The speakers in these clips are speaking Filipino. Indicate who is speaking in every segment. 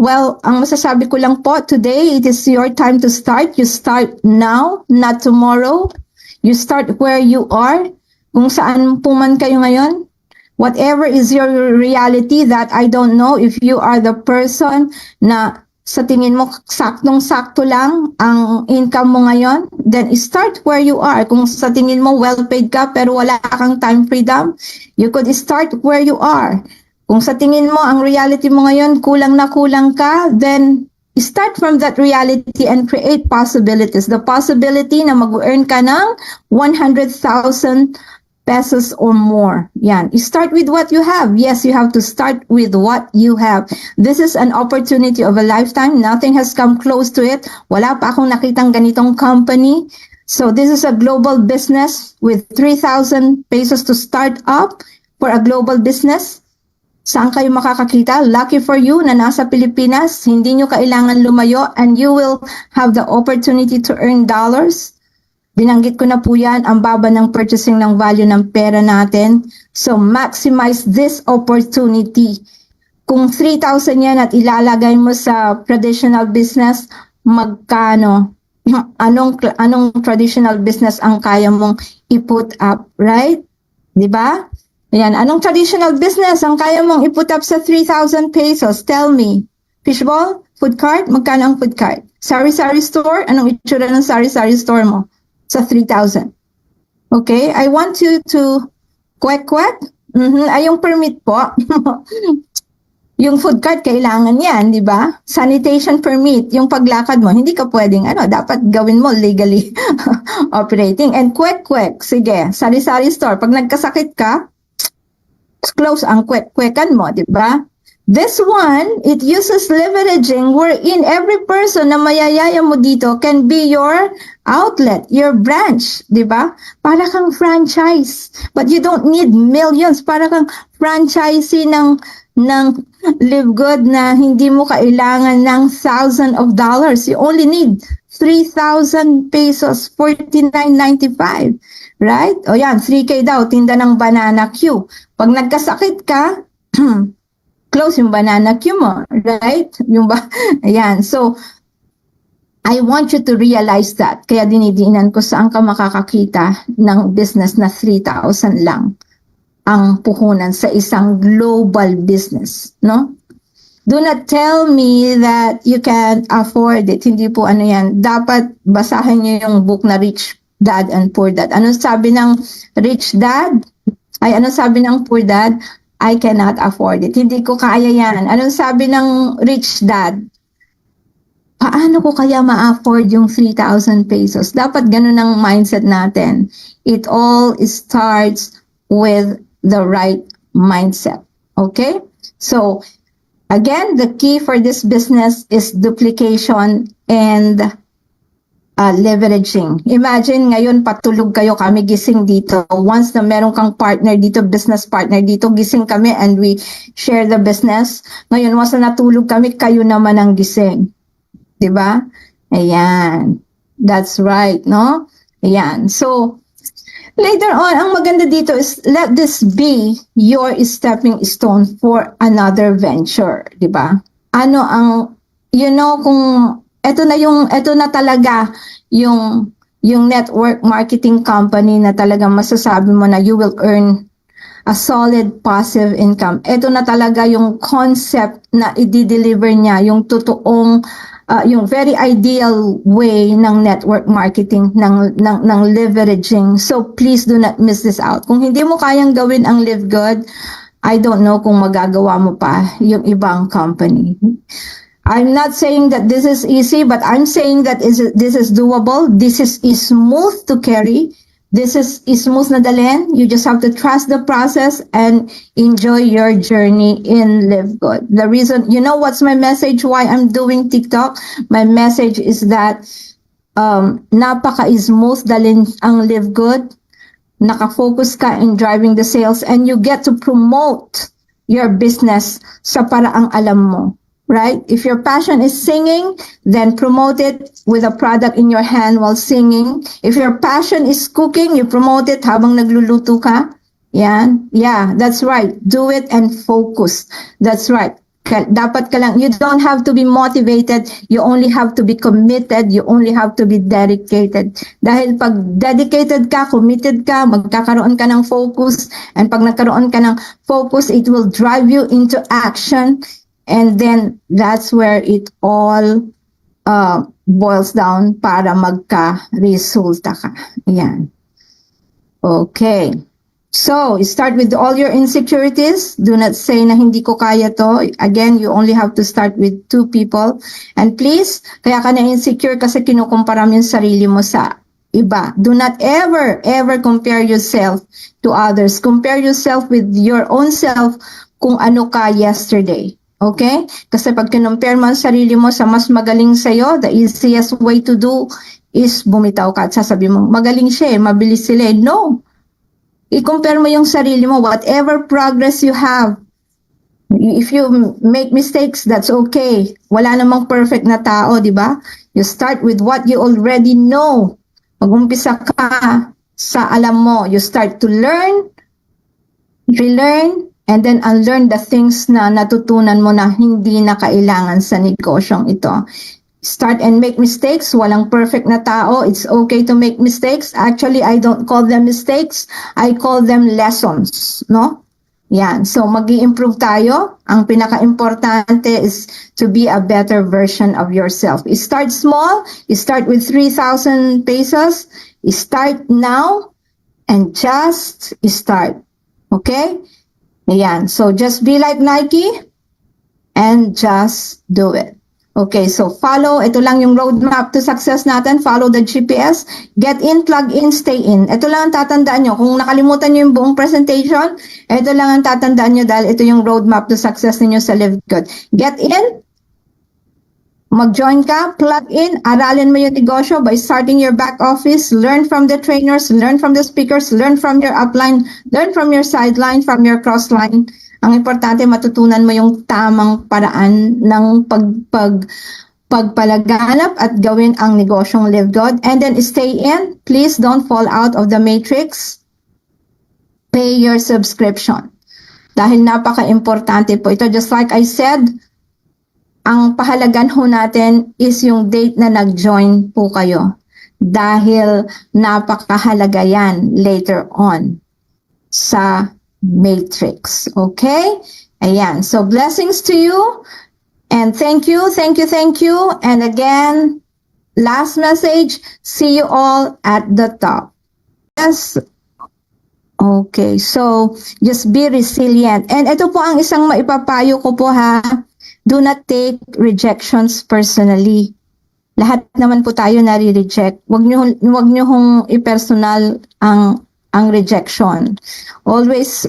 Speaker 1: Well, ang masasabi ko lang po, today it is your time to start. You start now, not tomorrow. You start where you are, kung saan po man kayo ngayon. Whatever is your reality, that I don't know if you are the person na sa tingin mo saktong-sakto lang ang income mo ngayon, then start where you are. Kung sa tingin mo well-paid ka pero wala kang time freedom, you could start where you are. Kung sa tingin mo ang reality mo ngayon kulang na kulang ka, then start from that reality and create possibilities. The possibility na mag-earn ka ng 100,000 pesos or more. Yan. Start with what you have. Yes, you have to start with what you have. This is an opportunity of a lifetime. Nothing has come close to it. Wala pa akong nakitang ganitong company. So this is a global business with 3,000 pesos to start up for a global business. Saan kayo makakakita? Lucky for you na nasa Pilipinas, hindi nyo kailangan lumayo and you will have the opportunity to earn dollars. Binanggit ko na po yan, ang baba ng purchasing ng value ng pera natin. So maximize this opportunity. Kung 3,000 yan at ilalagay mo sa traditional business, magkano? Anong traditional business ang kaya mong i-put up, right? Diba? Ayan, anong traditional business ang kaya mong i-put up sa 3,000 pesos? Tell me. Fishball? Food cart? Magkano ang food cart? Sari-sari store? Anong itsura ng sari-sari store mo sa 3,000? Okay, I want you to kwek-kwek. Ay, yung permit po. Yung food cart, kailangan yan, di ba? Sanitation permit, yung paglakad mo, hindi ka pwedeng, dapat gawin mo legally operating. And kwek-kwek, sige, sari-sari store. Pag nagkasakit ka, close ang kwek-kwekan mo, di ba? This one, it uses leveraging wherein every person na mayayaya mo dito can be your outlet, your branch, di ba? Para kang franchise. But you don't need millions. Para kang franchisee ng Live Good na hindi mo kailangan ng thousands of dollars. You only need 3,000 pesos, 49.95. Right? O yan, 3K daw, tinda ng banana Q. Pag nagkasakit ka, close yung banana Q mo, right? Ayan, so, I want you to realize that. Kaya dinidiinan ko saan ka makakakita ng business na 3,000 lang ang puhunan sa isang global business, no? Do not tell me that you can't afford it. Hindi po yan. Dapat basahin niyo yung book na Rich Dad and Poor Dad. Ano sabi ng Rich Dad? Ano sabi ng Poor Dad? I cannot afford it. Hindi ko kaya yan. Anong sabi ng Rich Dad? Paano ko kaya ma-afford yung 3,000 pesos? Dapat ganun ang mindset natin. It all starts with the right mindset. Okay? So, again, the key for this business is duplication and leveraging. Imagine ngayon patulog kayo, kami gising dito. Once na meron kang partner dito, business partner dito, gising kami and we share the business. Ngayon, once na natulog kami, kayo naman ang gising. Diba? Ayan. That's right, no? Ayan. So, later on, ang maganda dito is let this be your stepping stone for another venture, di ba? Ano ang, kung ito na talaga yung network marketing company na talagang masasabi mo na you will earn a solid passive income. Ito na talaga yung concept na i-deliver niya, yung totoong yung very ideal way ng network marketing, ng leveraging. So please do not miss this out. Kung hindi mo kayang gawin ang Live Good, I don't know kung magagawa mo pa yung ibang company. I'm not saying that this is easy, but I'm saying that this is doable. This is smooth to carry. This is smooth na dalhin. You just have to trust the process and enjoy your journey in Live Good. The reason, what's my message why I'm doing TikTok? My message is that napaka-smooth dalhin ang Live Good. Naka-focus ka in driving the sales and you get to promote your business sa paraang alam mo. Right? If your passion is singing, then promote it with a product in your hand while singing. If your passion is cooking, you promote it habang nagluluto ka. Yan. Yeah, that's right. Do it and focus. That's right. Dapat ka lang, you don't have to be motivated, you only have to be committed, you only have to be dedicated. Dahil pag dedicated ka, committed ka, magkakaroon ka ng focus, and pag nagkaroon ka ng focus, it will drive you into action, and then that's where it all boils down para magka-resulta ka. Yan. Okay. So, start with all your insecurities. Do not say na hindi ko kaya to. Again, you only have to start with 2 people. And please, kaya ka na insecure kasi kinukumpara mo yung sarili mo sa iba. Do not ever compare yourself to others. Compare yourself with your own self kung ano ka yesterday. Okay? Kasi pag kinumpare mo ang sarili mo sa mas magaling sa'yo, the easiest way to do is bumitaw ka at sasabi mo, magaling siya mabilis sila No! I-compare mo yung sarili mo, whatever progress you have. If you make mistakes, that's okay. Wala namang perfect na tao, di ba? You start with what you already know. Mag-umpisa ka sa alam mo. You start to learn, relearn, and then unlearn the things na natutunan mo na hindi na kailangan sa negosyong ito. Start and make mistakes. Walang perfect na tao. It's okay to make mistakes. Actually, I don't call them mistakes. I call them lessons. No? Yan. So, mag-i-improve tayo. Ang pinaka-importante is to be a better version of yourself. Start small. Start with 3,000 pesos. Start now. And just start. Okay? Yan. So, just be like Nike. And just do it. Okay, so follow, ito lang yung roadmap to success natin, follow the GPS, get in, plug in, stay in. Ito lang ang tatandaan nyo. Kung nakalimutan nyo yung buong presentation, ito lang ang tatandaan nyo dahil ito yung roadmap to success ninyo sa Live Good. Get in, mag-join ka, plug in, aralin mo yung negosyo by starting your back office, learn from the trainers, learn from the speakers, learn from your upline, learn from your sideline, from your crossline. Ang importante, matutunan mo yung tamang paraan ng pagpalaganap at gawin ang negosyong Live Good. And then stay in. Please don't fall out of the matrix. Pay your subscription. Dahil napaka-importante po ito. Just like I said, ang pahalagan ho natin is yung date na nag-join po kayo. Dahil napakahalaga yan later on sa matrix. Okay? Ayan. So, blessings to you. And thank you, thank you, thank you. And again, last message, see you all at the top. Yes. Okay. So, just be resilient. And ito po ang isang maipapayo ko po ha. Do not take rejections personally. Lahat naman po tayo nare-reject. Wag niyo hong i-personal ang rejection. Always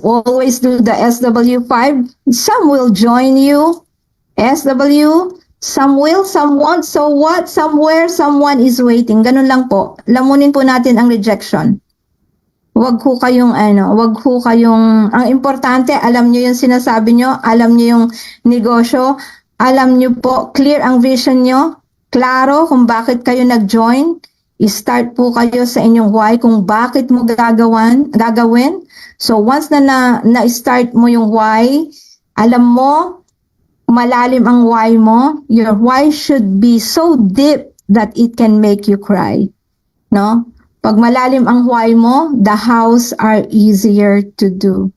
Speaker 1: do the SW5. Some will join you. SW, some will, some won't. So what? Somewhere, someone is waiting. Ganun lang po. Lamunin po natin ang rejection. Wag ho kayong ang importante, alam niyo yung sinasabi niyo, alam niyo yung negosyo, alam niyo po, clear ang vision niyo, klaro kung bakit kayo nag-join. I-start po kayo sa inyong why kung bakit mo gagawin. So once na-start mo yung why, alam mo, malalim ang why mo. Your why should be so deep that it can make you cry. No? Pag malalim ang why mo, the hows are easier to do.